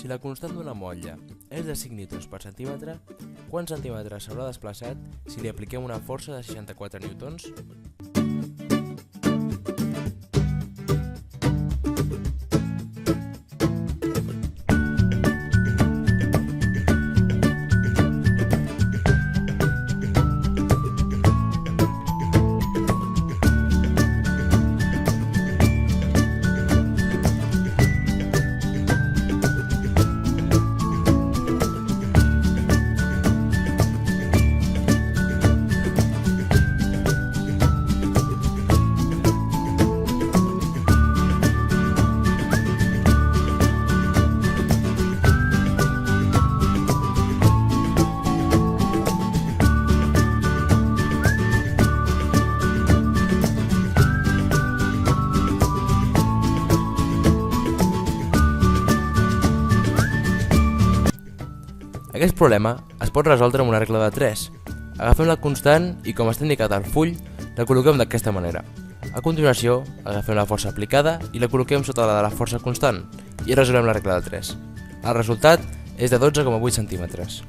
Si la constant d'una motlla és de 5 newtons per centímetre, quants centímetres s'haurà desplaçat si li apliquem una força de 64 newtons? Aquest problema es pot resoldre amb una regla de 3. Agafem la constant i, com està indicat al full, la col·loquem d'aquesta manera. A continuació, agafem la força aplicada i la col·loquem sota la de la força constant i resolem la regla de 3. El resultat és de 12,8 centímetres.